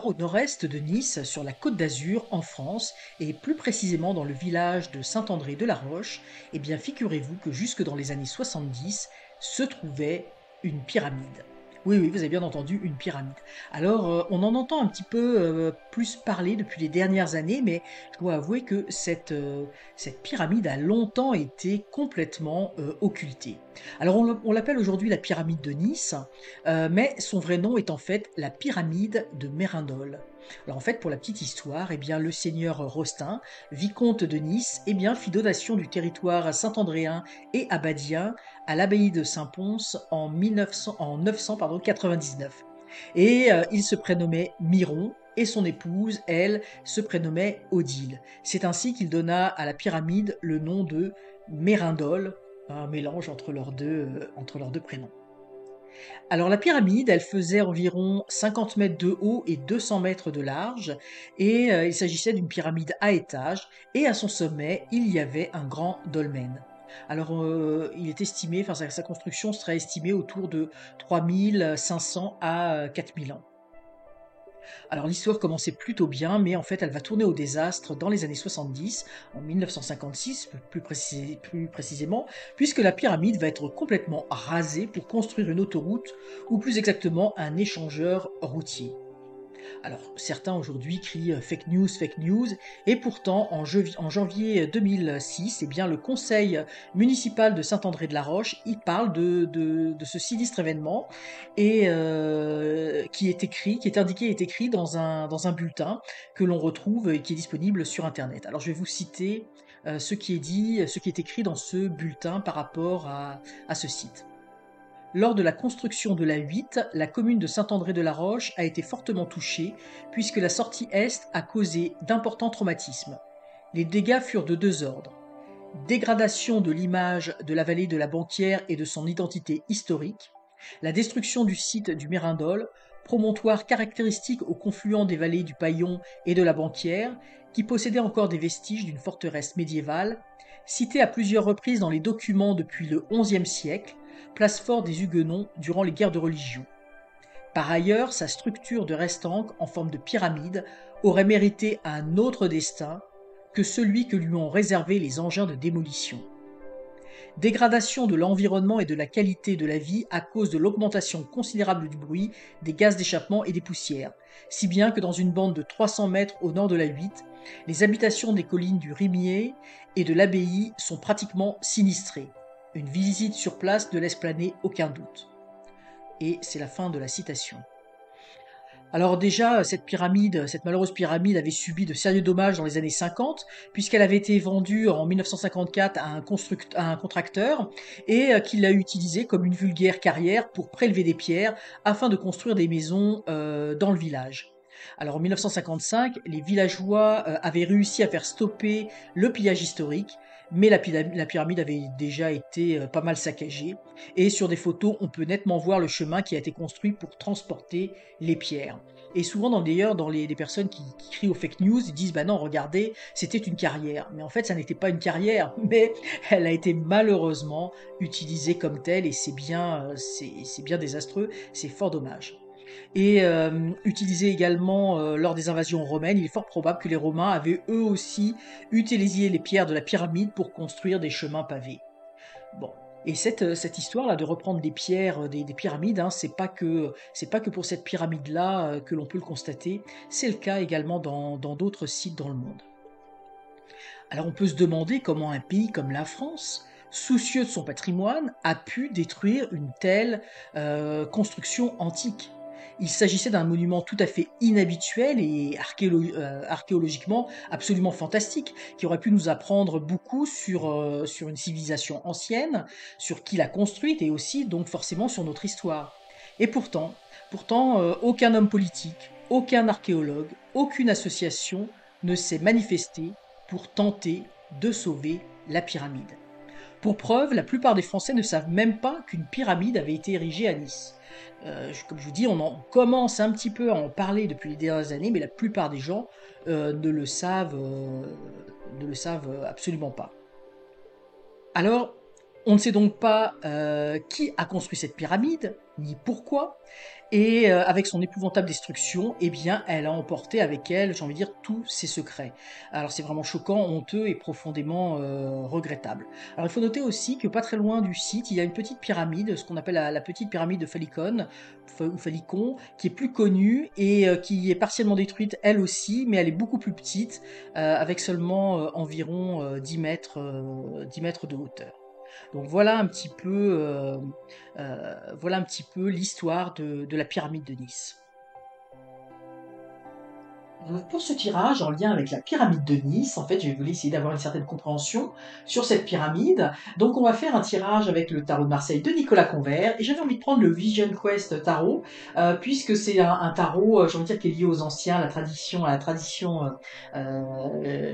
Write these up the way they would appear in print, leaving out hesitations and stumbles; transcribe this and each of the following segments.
Alors, au nord-est de Nice, sur la Côte d'Azur, en France, et plus précisément dans le village de Saint-André-de-la-Roche, eh bien, figurez-vous que jusque dans les années 70 se trouvait une pyramide. Oui, oui, vous avez bien entendu, une pyramide. Alors, on en entend un petit peu plus parler depuis les dernières années, mais je dois avouer que cette pyramide a longtemps été complètement occultée. Alors, on l'appelle aujourd'hui la pyramide de Nice, mais son vrai nom est en fait la pyramide de Mérindole. Alors en fait, pour la petite histoire, eh bien, le seigneur Rostin, vicomte de Nice, eh bien, fit donation du territoire saint-andréen et abbadien à l'abbaye de Saint-Pons en 999. Et il se prénommait Miron, et son épouse, elle, se prénommait Odile. C'est ainsi qu'il donna à la pyramide le nom de Mérindole, un mélange entre leurs deux prénoms. Alors la pyramide, elle faisait environ 50 mètres de haut et 200 mètres de large, et il s'agissait d'une pyramide à étages, et à son sommet, il y avait un grand dolmen. Alors il est estimé, enfin sa construction serait estimée autour de 3500 à 4000 ans. Alors l'histoire commençait plutôt bien, mais en fait elle va tourner au désastre dans les années 70, en 1956 plus précisément, puisque la pyramide va être complètement rasée pour construire une autoroute, ou plus exactement un échangeur routier. Alors, certains aujourd'hui crient fake news, et pourtant, en janvier 2006, eh bien, le conseil municipal de Saint-André-de-la-Roche, il parle de ce sinistre événement, et qui est indiqué, est écrit dans un bulletin que l'on retrouve et qui est disponible sur Internet. Alors, je vais vous citer ce qui est dit, ce qui est écrit dans ce bulletin par rapport à ce site. Lors de la construction de l'A8, la commune de Saint-André-de-la-Roche a été fortement touchée puisque la sortie est a causé d'importants traumatismes. Les dégâts furent de deux ordres. Dégradation de l'image de la vallée de la Banquière et de son identité historique, la destruction du site du Mérindole, promontoire caractéristique au confluent des vallées du Paillon et de la Banquière, qui possédait encore des vestiges d'une forteresse médiévale, citée à plusieurs reprises dans les documents depuis le XIe siècle, place fort des Huguenots durant les guerres de religion. Par ailleurs, sa structure de restanque en forme de pyramide aurait mérité un autre destin que celui que lui ont réservé les engins de démolition. Dégradation de l'environnement et de la qualité de la vie à cause de l'augmentation considérable du bruit, des gaz d'échappement et des poussières, si bien que dans une bande de 300 mètres au nord de la 8, les habitations des collines du Rimier et de l'Abbaye sont pratiquement sinistrées. Une visite sur place ne laisse planer aucun doute. Et c'est la fin de la citation. Alors déjà, cette malheureuse pyramide avait subi de sérieux dommages dans les années 50, puisqu'elle avait été vendue en 1954 à un contracteur, et qu'il l'a utilisée comme une vulgaire carrière pour prélever des pierres afin de construire des maisons dans le village. Alors en 1955, les villageois avaient réussi à faire stopper le pillage historique, mais la pyramide avait déjà été pas mal saccagée, et sur des photos, on peut nettement voir le chemin qui a été construit pour transporter les pierres. Et souvent, d'ailleurs, dans les personnes qui crient aux fake news, ils disent bah non, regardez, c'était une carrière. Mais en fait, ça n'était pas une carrière, mais elle a été malheureusement utilisée comme telle, et c'est bien désastreux, c'est fort dommage. Et utilisée également lors des invasions romaines, il est fort probable que les Romains avaient eux aussi utilisé les pierres de la pyramide pour construire des chemins pavés. Bon. Et cette histoire-là de reprendre des pierres, des pyramides, hein, c'est pas que pour cette pyramide-là que l'on peut le constater, c'est le cas également dans d'autres sites dans le monde. Alors on peut se demander comment un pays comme la France, soucieux de son patrimoine, a pu détruire une telle construction antique. Il s'agissait d'un monument tout à fait inhabituel et archéologiquement absolument fantastique, qui aurait pu nous apprendre beaucoup sur une civilisation ancienne, sur qui l'a construite et aussi donc forcément sur notre histoire. Et pourtant, aucun homme politique, aucun archéologue, aucune association ne s'est manifesté pour tenter de sauver la pyramide. Pour preuve, la plupart des Français ne savent même pas qu'une pyramide avait été érigée à Nice. Comme je vous dis, on en commence un petit peu à en parler depuis les dernières années, mais la plupart des gens ne le savent absolument pas. Alors, on ne sait donc pas qui a construit cette pyramide, ni pourquoi. Et avec son épouvantable destruction, eh bien, elle a emporté avec elle, j'ai envie de dire, tous ses secrets. Alors c'est vraiment choquant, honteux et profondément regrettable. Alors il faut noter aussi que pas très loin du site, il y a une petite pyramide, ce qu'on appelle la petite pyramide de Phalicon, ou Phalicon, qui est plus connue et qui est partiellement détruite elle aussi, mais elle est beaucoup plus petite, avec seulement environ 10 mètres de hauteur. Donc voilà un petit peu l'histoire de la pyramide de Nice. Pour ce tirage, en lien avec la pyramide de Nice, en fait, je voulais essayer d'avoir une certaine compréhension sur cette pyramide. Donc, on va faire un tirage avec le tarot de Marseille de Nicolas Convert. Et j'avais envie de prendre le Vision Quest tarot, puisque c'est un tarot, j'ai envie de dire, qui est lié aux anciens, à la tradition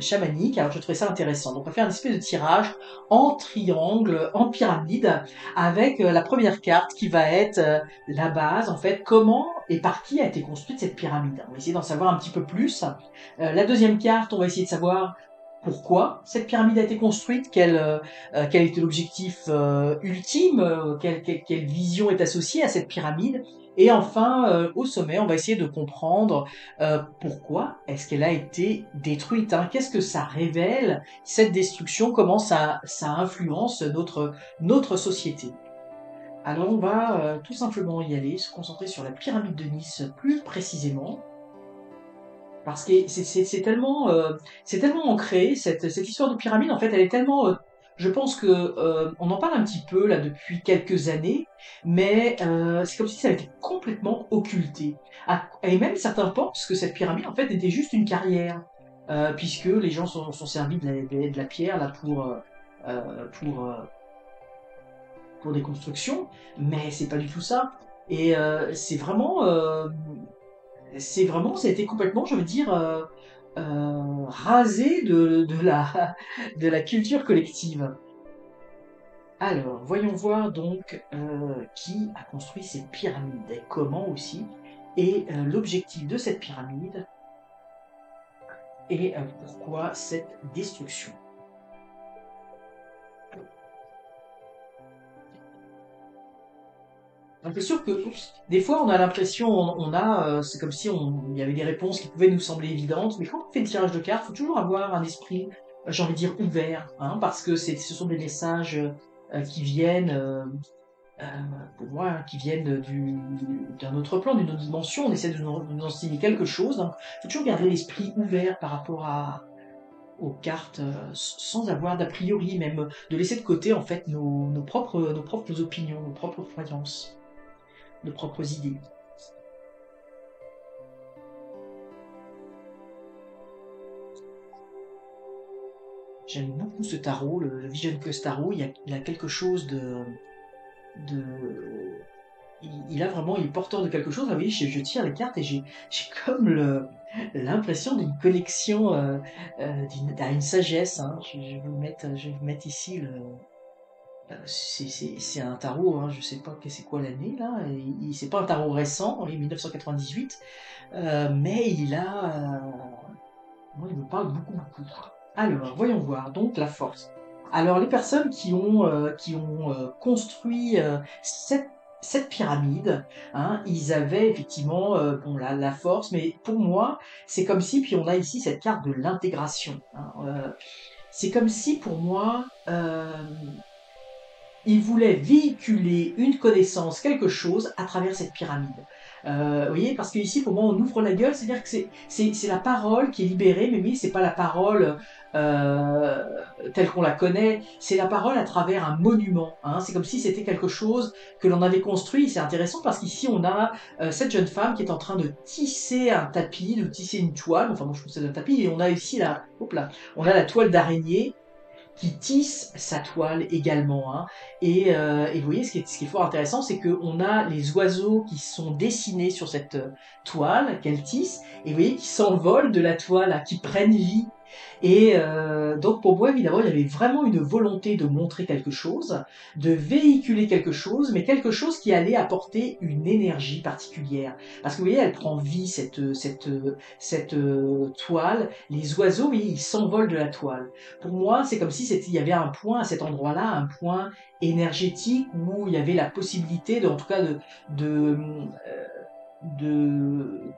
chamanique. Alors, je trouvais ça intéressant. Donc, on va faire un espèce de tirage en triangle, en pyramide, avec la première carte qui va être la base, en fait, comment et par qui a été construite cette pyramide. On va essayer d'en savoir un petit peu plus. La deuxième carte, on va essayer de savoir pourquoi cette pyramide a été construite, quel était l'objectif ultime, quelle vision est associée à cette pyramide. Et enfin, au sommet, on va essayer de comprendre pourquoi est-ce qu'elle a été détruite. Hein. Qu'est-ce que ça révèle, cette destruction, comment ça influence notre société. Alors on va tout simplement y aller, se concentrer sur la pyramide de Nice plus précisément, parce que c'est tellement ancré, cette histoire de pyramide, en fait, elle est tellement... je pense que on en parle un petit peu là depuis quelques années, mais c'est comme si ça avait été complètement occulté. Ah, et même certains pensent que cette pyramide, en fait, était juste une carrière, puisque les gens sont servis de la pierre là pour, euh, pour des constructions, mais c'est pas du tout ça. Et ça a été complètement, je veux dire, rasé de la culture collective. Alors, voyons voir donc qui a construit ces pyramides et comment aussi, et l'objectif de cette pyramide, et pourquoi cette destruction. Donc, c'est sûr que des fois on a l'impression, c'est comme si il y avait des réponses qui pouvaient nous sembler évidentes, mais quand on fait le tirage de cartes, il faut toujours avoir un esprit, j'ai envie de dire ouvert, hein, parce que ce sont des messages qui viennent, euh, pour moi, hein, qui viennent d'un autre plan, d'une autre dimension. On essaie de nous enseigner quelque chose, donc il faut toujours garder l'esprit ouvert par rapport aux cartes, sans avoir d'a priori, même de laisser de côté en fait nos propres opinions, nos propres croyances, nos propres idées. J'aime beaucoup ce tarot, le Vision Quest Tarot. Il a quelque chose de, il est porteur de quelque chose. Ah oui, je tire les cartes et j'ai comme l'impression d'une connexion, à une sagesse. Hein. Je vais vous mettre ici c'est un tarot. Hein, je sais pas c'est quoi l'année là. C'est pas un tarot récent, on est 1998, mais moi, il me parle beaucoup, beaucoup. Alors, voyons voir, donc la force. Alors, les personnes qui ont construit cette pyramide, hein, ils avaient effectivement bon, la force, mais pour moi, c'est comme si, puis on a ici cette carte de l'intégration. Hein, c'est comme si, pour moi, il voulait véhiculer une connaissance, quelque chose, à travers cette pyramide. Vous voyez, parce que ici, pour moi, on ouvre la gueule, c'est-à-dire que c'est la parole qui est libérée, mais oui, c'est pas la parole euh, telle qu'on la connaît, c'est la parole à travers un monument. Hein. C'est comme si c'était quelque chose que l'on avait construit. C'est intéressant parce qu'ici, on a cette jeune femme qui est en train de tisser un tapis, de tisser une toile. Enfin, moi, je trouve que c'est un tapis. Et on a ici hop là, on a la toile d'araignée qui tisse sa toile également. Hein. Et vous voyez, ce qui est fort intéressant, c'est qu'on a les oiseaux qui sont dessinés sur cette toile qu'elle tisse, et vous voyez, qui s'envolent de la toile, qui prennent vie. Et donc pour moi, évidemment, il y avait vraiment une volonté de montrer quelque chose, de véhiculer quelque chose, mais quelque chose qui allait apporter une énergie particulière. Parce que vous voyez, elle prend vie, cette toile. Les oiseaux, oui, ils s'envolent de la toile. Pour moi, c'est comme si il y avait un point à cet endroit-là, un point énergétique où il y avait la possibilité, en tout cas, de,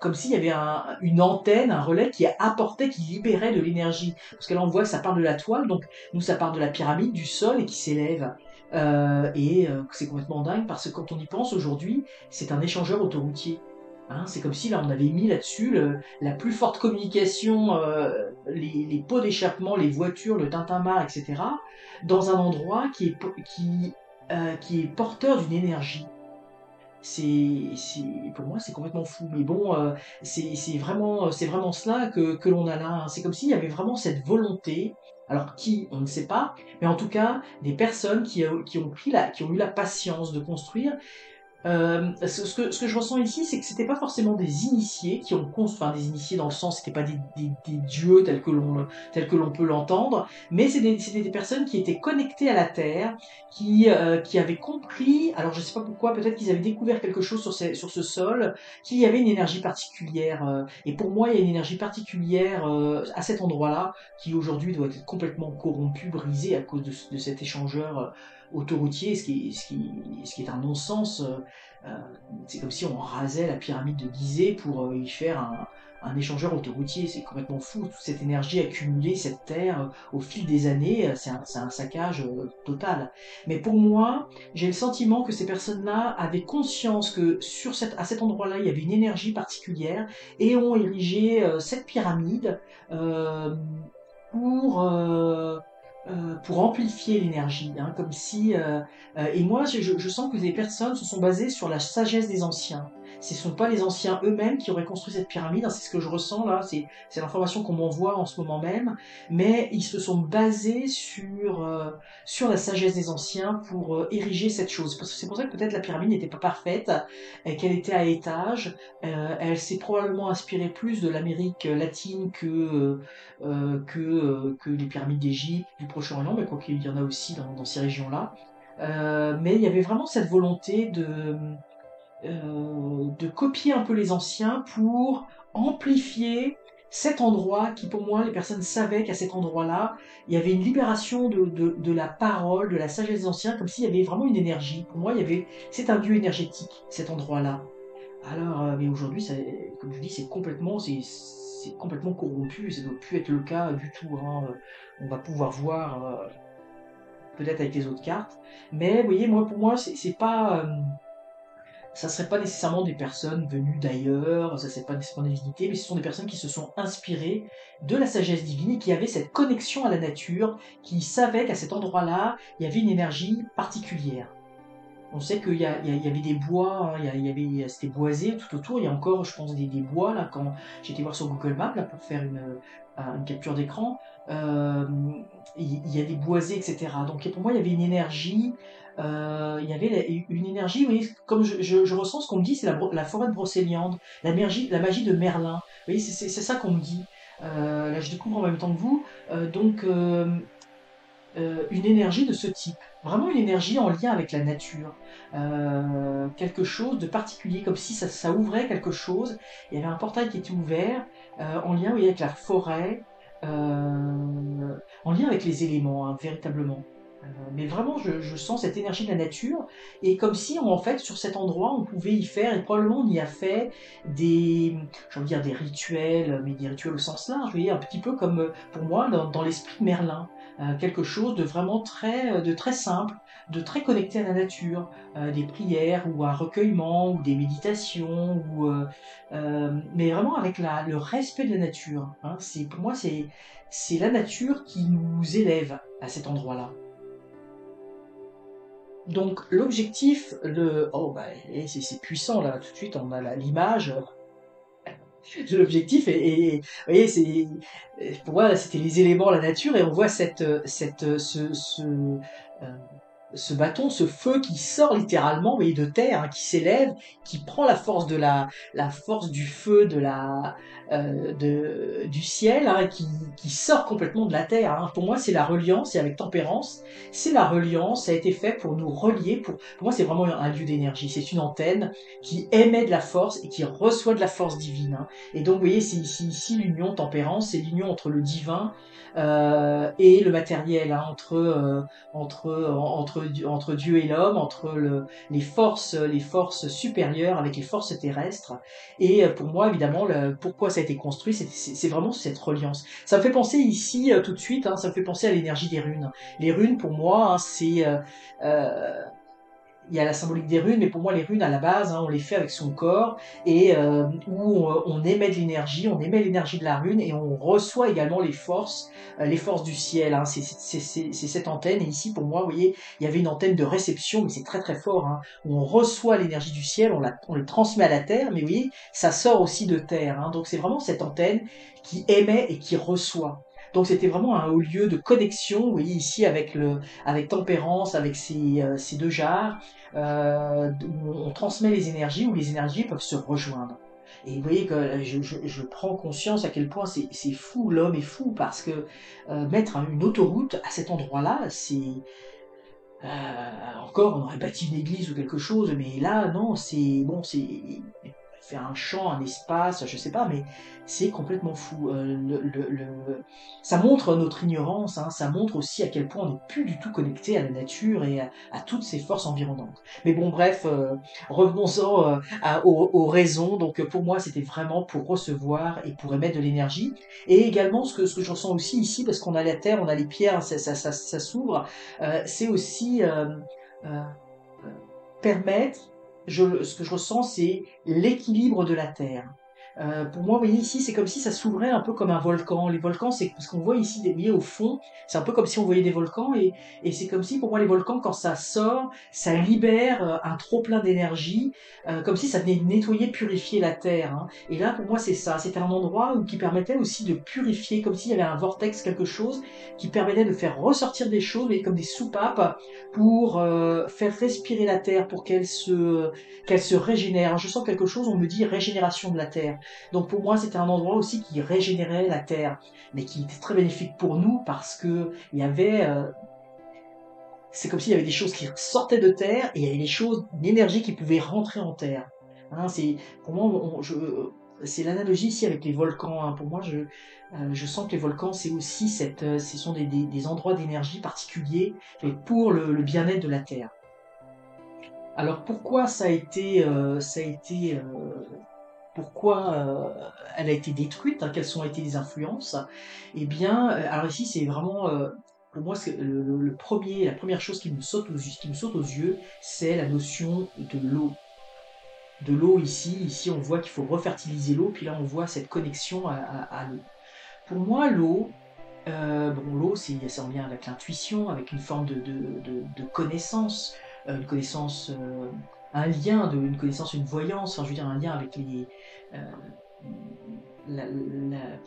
comme s'il y avait une antenne, un relais qui apportait, qui libérait de l'énergie. Parce que là, on voit que ça part de la toile, donc nous, ça part de la pyramide, du sol et qui s'élève. C'est complètement dingue parce que quand on y pense aujourd'hui, c'est un échangeur autoroutier. Hein, c'est comme si là, on avait mis là-dessus la plus forte communication, les pots d'échappement, les voitures, le tintamarre, etc., dans un endroit qui est porteur d'une énergie. Pour moi, c'est complètement fou. Mais bon, c'est vraiment cela que l'on a là. Hein. C'est comme s'il y avait vraiment cette volonté. Alors qui, on ne sait pas, mais en tout cas, des personnes qui ont eu la patience de construire ce que je ressens ici, c'est que c'était pas forcément des initiés qui ont construit, enfin des initiés dans le sens, c'était pas des dieux tels que l'on peut l'entendre, mais c'était des personnes qui étaient connectées à la terre, qui avaient compris, alors je sais pas pourquoi, peut-être qu'ils avaient découvert quelque chose sur ce sol, qu'il y avait une énergie particulière. Et pour moi, il y a une énergie particulière à cet endroit-là, qui aujourd'hui doit être complètement corrompu, brisé à cause de cet échangeur autoroutier, ce qui est un non-sens. Euh, c'est comme si on rasait la pyramide de Gizeh pour y faire un échangeur autoroutier. C'est complètement fou. Toute cette énergie accumulée, cette terre, au fil des années, c'est un saccage total. Mais pour moi, j'ai le sentiment que ces personnes-là avaient conscience que à cet endroit-là, il y avait une énergie particulière et ont érigé cette pyramide euh, pour... euh, pour amplifier l'énergie, hein, comme si et moi je sens que les personnes se sont basées sur la sagesse des anciens. Ce ne sont pas les anciens eux-mêmes qui auraient construit cette pyramide, hein, c'est ce que je ressens là, c'est l'information qu'on m'envoie en ce moment même, mais ils se sont basés sur la sagesse des anciens pour ériger cette chose. Parce que c'est pour ça que peut-être la pyramide n'était pas parfaite, et qu'elle était à étage. Elle s'est probablement inspirée plus de l'Amérique latine que les pyramides d'Égypte, du Proche-Orient, mais quoi qu'il y en a aussi dans ces régions-là. Mais il y avait vraiment cette volonté de copier un peu les anciens pour amplifier cet endroit qui, pour moi, les personnes savaient qu'à cet endroit-là, il y avait une libération de la parole, de la sagesse des anciens, comme s'il y avait vraiment une énergie. Pour moi, c'est un lieu énergétique, cet endroit-là. Alors, mais aujourd'hui, comme je dis, c'est complètement corrompu, ça ne doit plus être le cas du tout. Hein. On va pouvoir voir peut-être avec les autres cartes, mais vous voyez, pour moi, c'est pas, ça serait pas nécessairement des personnes venues d'ailleurs, ça serait pas nécessairement des divinités, mais ce sont des personnes qui se sont inspirées de la sagesse divine et qui avaient cette connexion à la nature, qui savaient qu'à cet endroit-là, il y avait une énergie particulière. On sait qu'il y avait des bois, hein, c'était boisé tout autour. Il y a encore, je pense, des bois là. Quand j'étais voir sur Google Maps là pour faire une capture d'écran, euh, il y a des boisés, etc. Donc pour moi, il y avait une énergie. Il y avait une énergie, oui, comme je ressens ce qu'on me dit, c'est la forêt de Brocéliande, la magie de Merlin. Vous voyez, c'est ça qu'on me dit. Là, je découvre en même temps que vous. Une énergie de ce type. Vraiment une énergie en lien avec la nature. Quelque chose de particulier, comme si ça ouvrait quelque chose. Il y avait un portail qui était ouvert, en lien oui, avec la forêt, en lien avec les éléments, hein, véritablement. Mais vraiment, je sens cette énergie de la nature, et comme si, en fait, sur cet endroit, on pouvait y faire, et probablement on y a fait j'ai envie de dire des rituels, mais des rituels au sens large, vous voyez, un petit peu comme, pour moi, dans l'esprit de Merlin. Quelque chose de vraiment de très simple, de très connecté à la nature, des prières ou un recueillement ou des méditations mais vraiment avec le respect de la nature. Hein. Pour moi c'est la nature qui nous élève à cet endroit-là. Donc l'objectif oh bah c'est puissant là tout de suite on a l'image. L'objectif vous voyez, pour moi, c'était les éléments, la nature, et on voit cette, cette, ce, ce bâton, ce feu qui sort littéralement, vous voyez, de terre, hein, qui s'élève, qui prend la force de la force du feu du ciel, hein, qui sort complètement de la terre. Hein. Pour moi, c'est la reliance, et avec tempérance, c'est la reliance, ça a été fait pour nous relier. Pour moi, c'est vraiment un lieu d'énergie. C'est une antenne qui émet de la force et qui reçoit de la force divine. Hein. Et donc, vous voyez, c'est ici l'union tempérance, c'est l'union entre le divin et le matériel, hein, entre Dieu et l'homme, entre les forces supérieures avec les forces terrestres. Et pour moi, évidemment, pourquoi ça a été construit, c'est vraiment cette reliance. Ça me fait penser ici, tout de suite, hein, ça me fait penser à l'énergie des runes. Les runes, pour moi, hein, euh, il y a la symbolique des runes, mais pour moi, les runes, à la base, hein, on les fait avec son corps, et où on émet de l'énergie, on émet l'énergie de la rune, et on reçoit également les forces du ciel. Hein. C'est cette antenne, et ici, pour moi, vous voyez, il y avait une antenne de réception, mais c'est très très fort, hein, où on reçoit l'énergie du ciel, on le transmet à la terre, mais vous voyez, ça sort aussi de terre. Hein. Donc c'est vraiment cette antenne qui émet et qui reçoit. Donc c'était vraiment un haut lieu de connexion, vous voyez ici avec tempérance, avec ces deux jarres, où on transmet les énergies, où les énergies peuvent se rejoindre. Et vous voyez que je prends conscience à quel point c'est fou, l'homme est fou, parce que mettre une autoroute à cet endroit-là, encore, on aurait bâti une église ou quelque chose, mais là, non, c'est bon, c'est faire un champ, un espace, je sais pas, mais c'est complètement fou. Ça montre notre ignorance, hein, ça montre aussi à quel point on n'est plus du tout connecté à la nature et à toutes ces forces environnantes. Mais bon, bref, revenons-en aux raisons. Donc pour moi, c'était vraiment pour recevoir et pour émettre de l'énergie. Et également, ce que je ressens aussi ici, parce qu'on a la terre, on a les pierres, ça s'ouvre, c'est aussi euh, permettre, ce que je ressens, c'est l'équilibre de la Terre. Pour moi, vous voyez ici, c'est comme si ça s'ouvrait un peu comme un volcan. Les volcans, c'est ce qu'on voit ici, vous voyez, au fond, c'est un peu comme si on voyait des volcans, et c'est comme si, pour moi, les volcans, quand ça sort, ça libère un trop-plein d'énergie, comme si ça venait nettoyer, purifier la Terre. Hein. Et là, pour moi, c'est ça. C'était un endroit qui permettait aussi de purifier, comme s'il y avait un vortex, quelque chose, qui permettait de faire ressortir des choses, mais comme des soupapes, pour faire respirer la terre, pour qu'elle se régénère. Je sens quelque chose, on me dit régénération de la terre. Donc pour moi, c'était un endroit aussi qui régénérait la terre, mais qui était très bénéfique pour nous parce que il y avait, c'est comme s'il y avait des choses qui sortaient de terre et il y avait des choses, d'énergie qui pouvaient rentrer en terre. Hein, c'est pour moi, c'est l'analogie ici avec les volcans. Hein. Pour moi, je sens que les volcans, c'est aussi ce sont des endroits d'énergie particuliers et pour le bien-être de la Terre. Alors pourquoi pourquoi elle a été détruite, hein, quelles ont été les influences? Eh bien, alors ici c'est vraiment, pour moi c'est la première chose qui me saute aux yeux, c'est la notion de l'eau. De l'eau ici on voit qu'il faut refertiliser l'eau, puis là on voit cette connexion à l'eau. Pour moi, l'eau, bon, l'eau, c'est en lien avec l'intuition, avec une forme de connaissance, une connaissance, une connaissance, une voyance, enfin, je veux dire, un lien avec euh,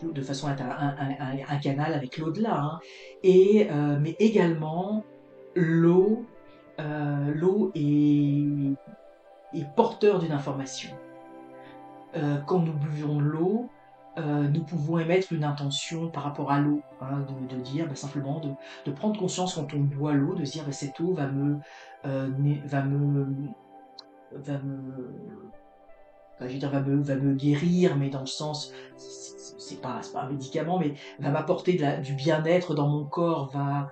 de façon à être un canal avec l'au-delà. Hein. Mais également, l'eau, l'eau est porteur d'une information. Quand nous buvons de l'eau, nous pouvons émettre une intention par rapport à l'eau, hein, de dire simplement de prendre conscience quand on boit l'eau, de se dire cette eau va me, va me, je veux dire, va me guérir, mais dans le sens, c'est pas un médicament, mais va m'apporter du bien-être dans mon corps, va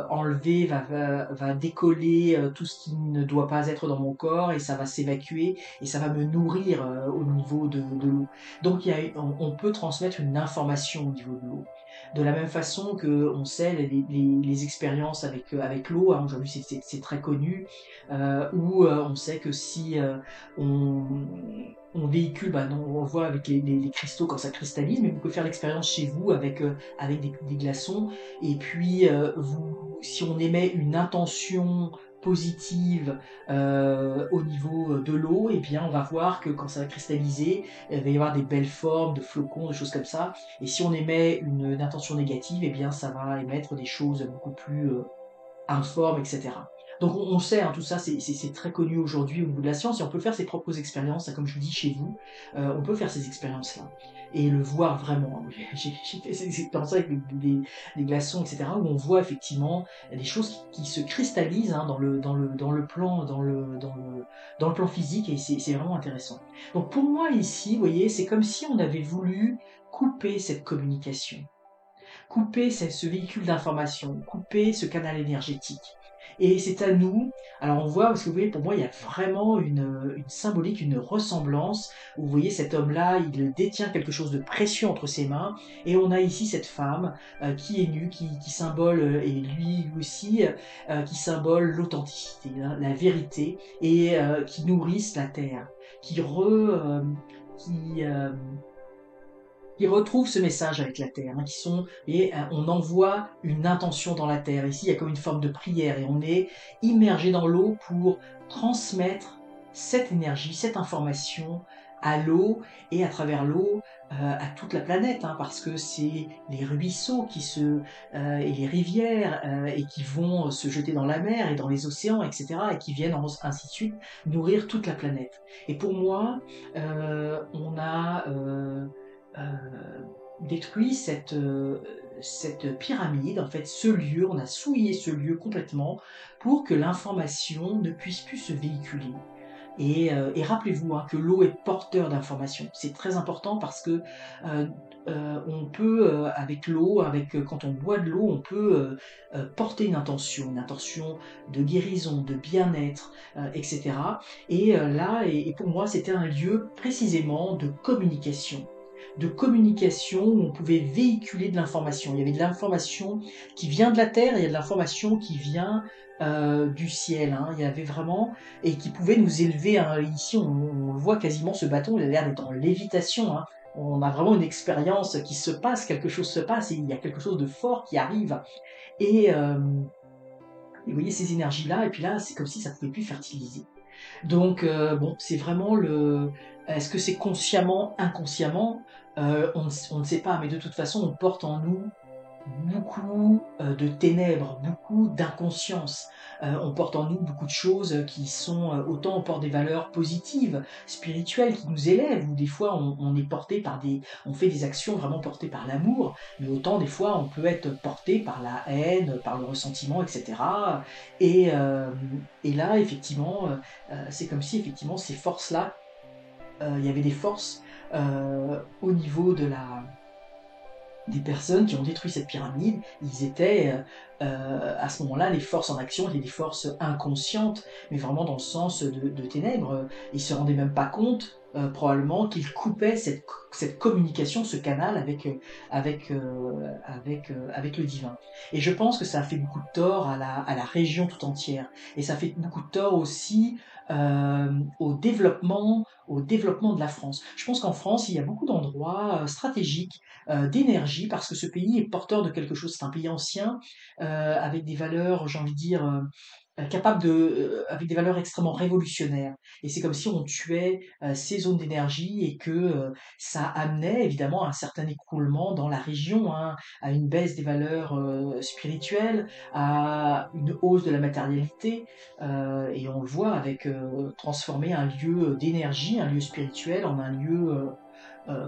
enlever, va décoller tout ce qui ne doit pas être dans mon corps, et ça va s'évacuer, et ça va me nourrir au niveau de l'eau. Donc on peut transmettre une information au niveau de l'eau. De la même façon que on sait les expériences avec l'eau, hein, aujourd'hui c'est très connu, où on sait que si on, on véhicule, non, on le voit avec les cristaux quand ça cristallise, mais vous pouvez faire l'expérience chez vous avec des glaçons, et puis si on émet une intention positive au niveau de l'eau, et bien on va voir que quand ça va cristalliser, il va y avoir des belles formes de flocons, de choses comme ça, et si on émet une intention négative, et bien ça va émettre des choses beaucoup plus informes, etc. Donc on sait, hein, tout ça, c'est très connu aujourd'hui au niveau de la science, et on peut faire ses propres expériences, hein, comme je vous dis chez vous, on peut faire ces expériences-là et le voir vraiment, hein. J'ai fait ces expériences avec des glaçons, etc., où on voit effectivement des choses qui se cristallisent, hein, dans le plan physique, et c'est vraiment intéressant. Donc pour moi ici, vous voyez, c'est comme si on avait voulu couper cette communication, couper ce véhicule d'information, couper ce canal énergétique. Et c'est à nous, alors on voit, parce que vous voyez, pour moi, il y a vraiment une symbolique, une ressemblance, où vous voyez cet homme-là, il détient quelque chose de précieux entre ses mains, et on a ici cette femme qui est nue, qui symbole, et lui aussi, qui symbole l'authenticité, hein, la vérité, et qui nourrissent la terre, qui, euh, qui retrouvent ce message avec la terre, hein, on envoie une intention dans la terre. Ici, il y a comme une forme de prière, et on est immergé dans l'eau pour transmettre cette énergie, cette information à l'eau, et à travers l'eau à toute la planète, hein, parce que c'est les ruisseaux et les rivières et qui vont se jeter dans la mer et dans les océans, etc., et qui viennent ainsi de suite nourrir toute la planète. Et pour moi, on a détruit cette pyramide, en fait, ce lieu, on a souillé ce lieu complètement pour que l'information ne puisse plus se véhiculer. Et rappelez-vous, hein, que l'eau est porteur d'informations. C'est très important parce que euh, on peut, avec l'eau, quand on boit de l'eau, on peut porter une intention de guérison, de bien-être, etc. Et pour moi, c'était un lieu précisément de communication où on pouvait véhiculer de l'information. Il y avait de l'information qui vient de la terre, et il y a de l'information qui vient du ciel, hein. Il y avait vraiment, et qui pouvait nous élever, hein. Ici, on le voit quasiment, ce bâton, il a l'air d'être en lévitation, hein. On a vraiment une expérience qui se passe, quelque chose se passe, et il y a quelque chose de fort qui arrive. Et vous voyez ces énergies-là, et puis là, c'est comme si ça ne pouvait plus fertiliser. Donc, bon, c'est vraiment le. Est-ce que c'est consciemment, inconsciemment? On ne sait pas, mais de toute façon, on porte en nous beaucoup de ténèbres, beaucoup d'inconscience. On porte en nous beaucoup de choses qui sont, autant on porte des valeurs positives, spirituelles, qui nous élèvent, ou des fois on est porté on fait des actions vraiment portées par l'amour, mais autant des fois on peut être porté par la haine, par le ressentiment, etc. Et, euh, et là, effectivement, c'est comme si effectivement ces forces-là, il y avait des forces au niveau des personnes qui ont détruit cette pyramide. Ils étaient à ce moment-là, les forces en action étaient des forces inconscientes, mais vraiment dans le sens de ténèbres. Ils se rendaient même pas compte, probablement, qu'ils coupaient cette communication, ce canal avec le divin. Et je pense que ça a fait beaucoup de tort à la région tout entière. Et ça fait beaucoup de tort aussi au développement de la France. Je pense qu'en France, il y a beaucoup d'endroits stratégiques d'énergie, parce que ce pays est porteur de quelque chose. C'est un pays ancien, avec des valeurs, j'ai envie de dire, avec des valeurs extrêmement révolutionnaires. Et c'est comme si on tuait ces zones d'énergie, et que ça amenait évidemment à un certain écroulement dans la région, hein, à une baisse des valeurs spirituelles, à une hausse de la matérialité. Et on le voit avec transformer un lieu d'énergie, un lieu spirituel, en un lieu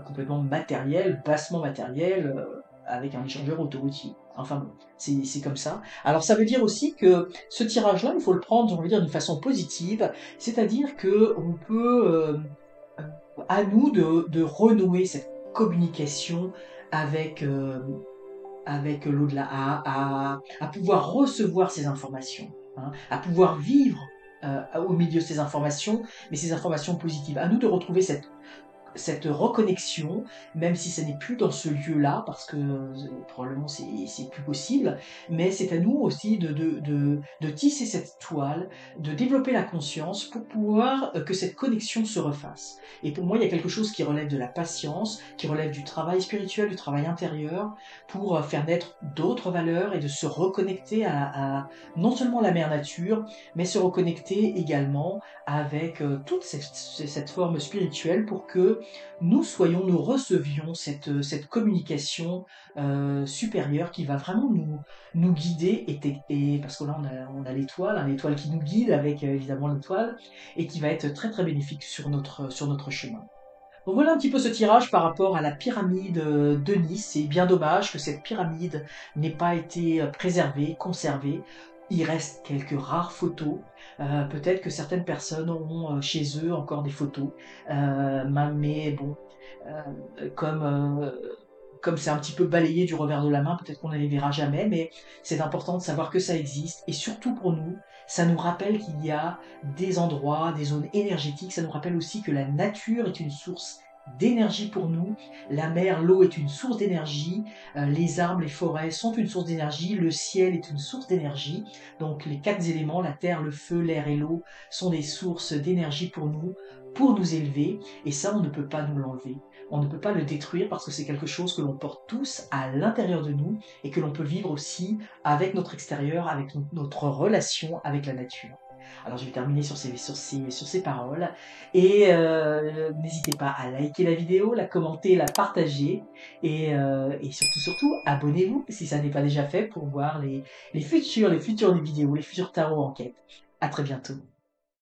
complètement matériel, bassement matériel, avec un échangeur autoroutier. Enfin bon, c'est comme ça. Alors ça veut dire aussi que ce tirage-là, il faut le prendre, j'ai envie de dire, d'une façon positive, c'est-à-dire que on peut, à nous de renouer cette communication avec, l'au-delà, à pouvoir recevoir ces informations, hein, à pouvoir vivre au milieu de ces informations, mais ces informations positives. À nous de retrouver cette reconnexion, même si ce n'est plus dans ce lieu-là, parce que probablement c'est plus possible, mais c'est à nous aussi de tisser cette toile, de développer la conscience pour pouvoir que cette connexion se refasse. Et pour moi, il y a quelque chose qui relève de la patience, qui relève du travail spirituel, du travail intérieur, pour faire naître d'autres valeurs, et de se reconnecter non seulement la mère nature, mais se reconnecter également avec toute cette forme spirituelle, pour que nous recevions cette communication supérieure qui va vraiment nous guider, parce que là on a l'étoile, hein, l'étoile qui nous guide avec évidemment l'étoile, et qui va être très très bénéfique sur notre chemin. Donc voilà un petit peu ce tirage par rapport à la pyramide de Nice. C'est bien dommage que cette pyramide n'ait pas été préservée, conservée. Il reste quelques rares photos. Peut-être que certaines personnes auront chez eux encore des photos. Mais bon, comme comme c'est un petit peu balayé du revers de la main, peut-être qu'on ne les verra jamais, mais c'est important de savoir que ça existe. Et surtout pour nous, ça nous rappelle qu'il y a des endroits, des zones énergétiques. Ça nous rappelle aussi que la nature est une source d'énergie pour nous. La mer, l'eau est une source d'énergie. Les arbres, les forêts sont une source d'énergie. Le ciel est une source d'énergie. Donc les quatre éléments, la terre, le feu, l'air et l'eau, sont des sources d'énergie pour nous élever. Et ça, on ne peut pas nous l'enlever. On ne peut pas le détruire parce que c'est quelque chose que l'on porte tous à l'intérieur de nous et que l'on peut vivre aussi avec notre extérieur, avec notre relation avec la nature. Alors je vais terminer sur ces paroles et n'hésitez pas à liker la vidéo, la commenter, la partager et surtout abonnez-vous si ça n'est pas déjà fait pour voir les futures vidéos, les futurs tarots enquêtes. À très bientôt.